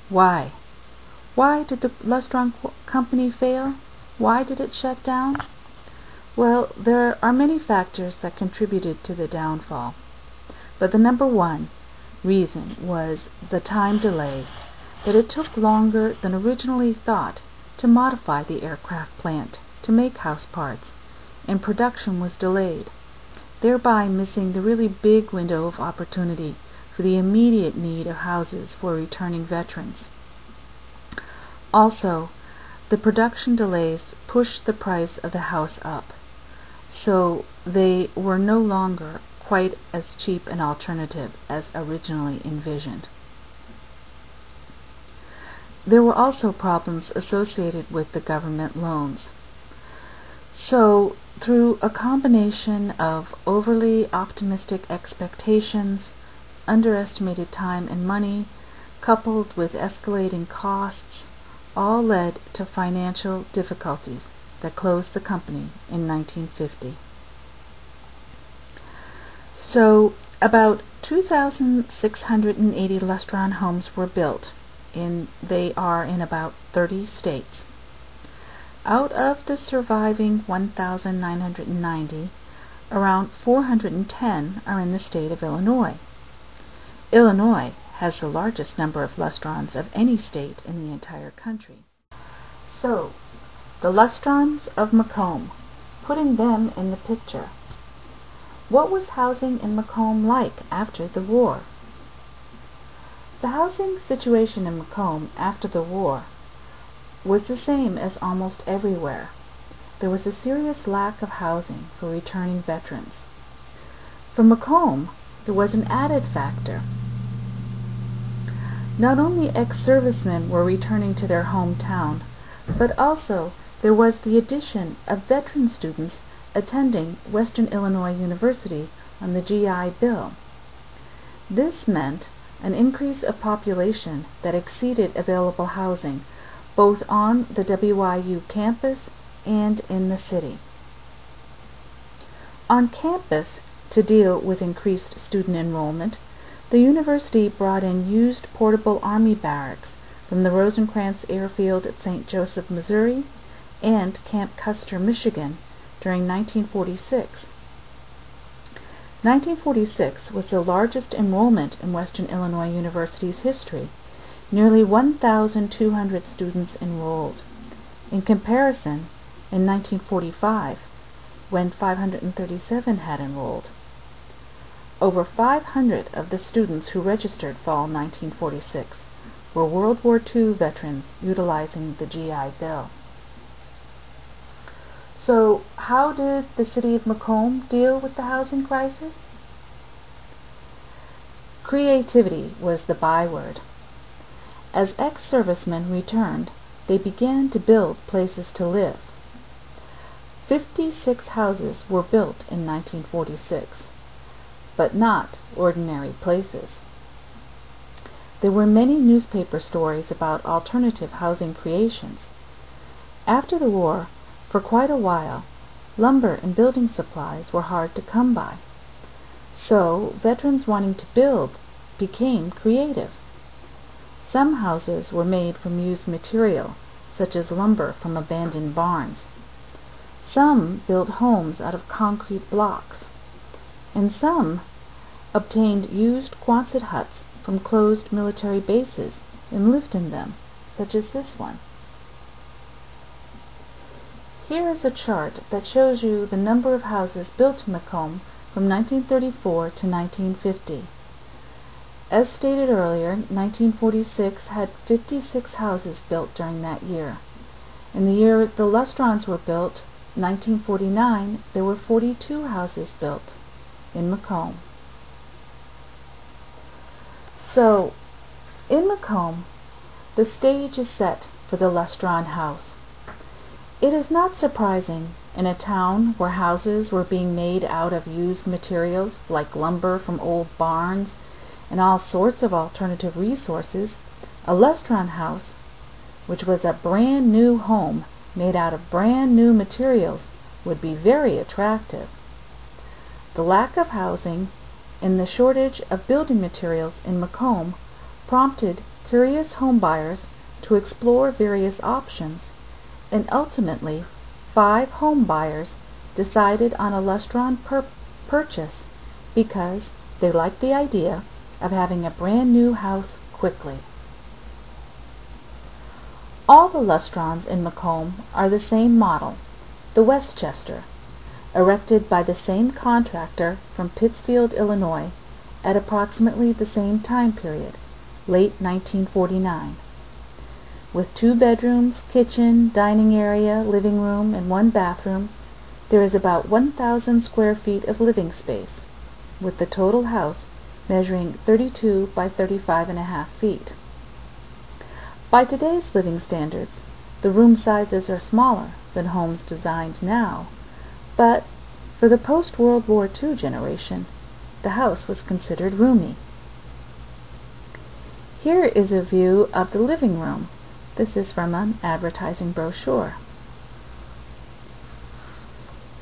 Why? Why did the Lustron company fail? Why did it shut down? Well, there are many factors that contributed to the downfall, but the number one reason was the time delay, that it took longer than originally thought to modify the aircraft plant to make house parts, and production was delayed, thereby missing the really big window of opportunity for the immediate need of houses for returning veterans. Also, the production delays pushed the price of the house up, so they were no longer quite as cheap an alternative as originally envisioned. There were also problems associated with the government loans. So, through a combination of overly optimistic expectations, underestimated time and money, coupled with escalating costs, all led to financial difficulties that closed the company in 1950. So, about 2,680 Lustron homes were built, and they are in about 30 states. Out of the surviving 1,990, around 410 are in the state of Illinois. Illinois has the largest number of Lustrons of any state in the entire country. So, the Lustrons of Macomb, putting them in the picture. What was housing in Macomb like after the war? The housing situation in Macomb after the war was the same as almost everywhere. There was a serious lack of housing for returning veterans. For Macomb, there was an added factor. Not only ex-servicemen were returning to their hometown, but also there was the addition of veteran students attending Western Illinois University on the GI Bill. This meant an increase of population that exceeded available housing, both on the WIU campus and in the city. On campus, to deal with increased student enrollment, the university brought in used portable Army barracks from the Rosencrantz Airfield at St. Joseph, Missouri, and Camp Custer, Michigan, during 1946. 1946 was the largest enrollment in Western Illinois University's history. Nearly 1,200 students enrolled. In comparison, in 1945, when 537 had enrolled. Over 500 of the students who registered fall 1946 were World War II veterans utilizing the GI Bill. So, how did the city of Macomb deal with the housing crisis? Creativity was the byword. As ex-servicemen returned, they began to build places to live. 56 houses were built in 1946, but not ordinary places. There were many newspaper stories about alternative housing creations. After the war, for quite a while, lumber and building supplies were hard to come by. So, veterans wanting to build became creative. Some houses were made from used material, such as lumber from abandoned barns. Some built homes out of concrete blocks, and some obtained used Quonset huts from closed military bases and lived in them, such as this one. Here is a chart that shows you the number of houses built in Macomb from 1934 to 1950. As stated earlier, 1946 had 56 houses built during that year. In the year the Lustrons were built, 1949, there were 42 houses built in Macomb. So, in Macomb, the stage is set for the Lustron house. It is not surprising, in a town where houses were being made out of used materials like lumber from old barns and all sorts of alternative resources, a Lustron house, which was a brand new home made out of brand new materials, would be very attractive. The lack of housing and the shortage of building materials in Macomb prompted curious homebuyers to explore various options, and ultimately 5 homebuyers decided on a Lustron purchase because they liked the idea of having a brand new house quickly. All the Lustrons in Macomb are the same model, the Westchester, erected by the same contractor from Pittsfield, Illinois, at approximately the same time period, late 1949. With 2 bedrooms, kitchen, dining area, living room, and 1 bathroom, there is about 1,000 square feet of living space, with the total house measuring 32 by 35.5 feet. By today's living standards, the room sizes are smaller than homes designed now, but for the post-World War II generation, the house was considered roomy. Here is a view of the living room. This is from an advertising brochure.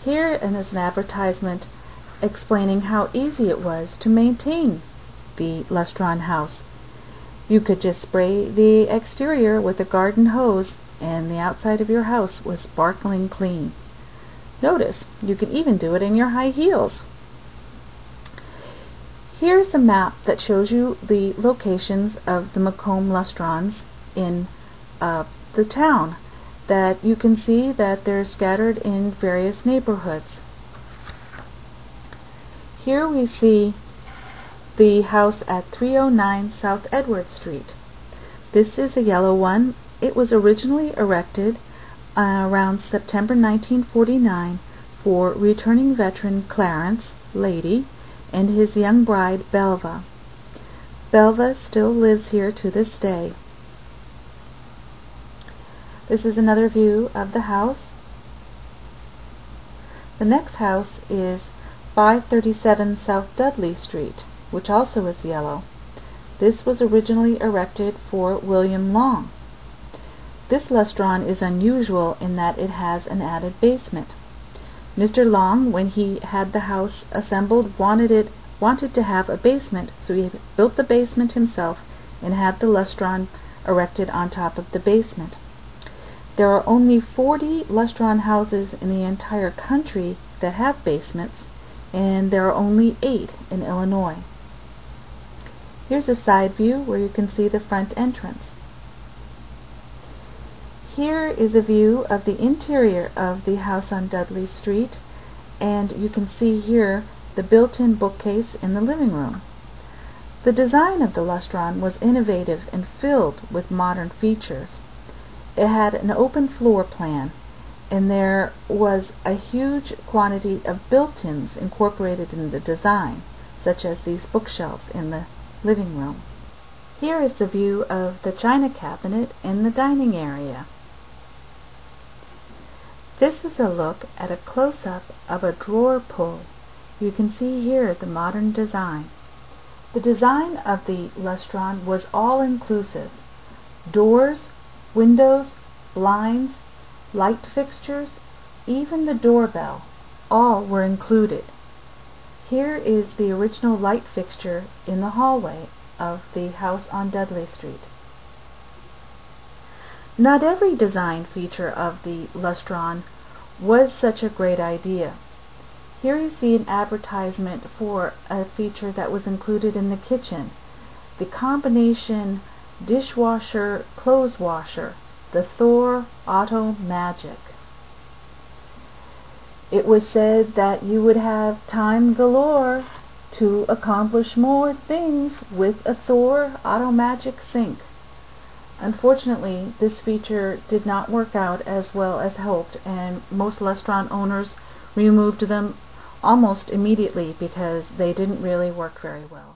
Here is an advertisement explaining how easy it was to maintain the Lustron house. You could just spray the exterior with a garden hose and the outside of your house was sparkling clean. Notice, you can even do it in your high heels. Here's a map that shows you the locations of the Macomb Lustrons in the town, that you can see that they're scattered in various neighborhoods. Here we see the house at 309 South Edward Street. This is a yellow one. It was originally erected around September 1949 for returning veteran Clarence Lady and his young bride Belva. Belva still lives here to this day. This is another view of the house. The next house is 537 South Dudley Street, which also is yellow. This was originally erected for William Long. This Lustron is unusual in that it has an added basement. Mr. Long, when he had the house assembled, wanted to have a basement, so he built the basement himself and had the Lustron erected on top of the basement. There are only 40 Lustron houses in the entire country that have basements, and there are only 8 in Illinois. Here's a side view where you can see the front entrance. Here is a view of the interior of the house on Dudley Street, and you can see here the built-in bookcase in the living room. The design of the Lustron was innovative and filled with modern features. It had an open floor plan, and there was a huge quantity of built-ins incorporated in the design, such as these bookshelves in the living room. Here is the view of the china cabinet in the dining area. This is a look at a close-up of a drawer pull. You can see here the modern design. The design of the Lustron was all-inclusive. Doors, windows, blinds, light fixtures, even the doorbell, all were included. Here is the original light fixture in the hallway of the house on Dudley Street. Not every design feature of the Lustron was such a great idea. Here you see an advertisement for a feature that was included in the kitchen, the combination dishwasher clothes washer, the Thor Auto Magic. It was said that you would have time galore to accomplish more things with a Thor Auto Magic sink. Unfortunately, this feature did not work out as well as hoped, and most Lustron owners removed them almost immediately because they didn't really work very well.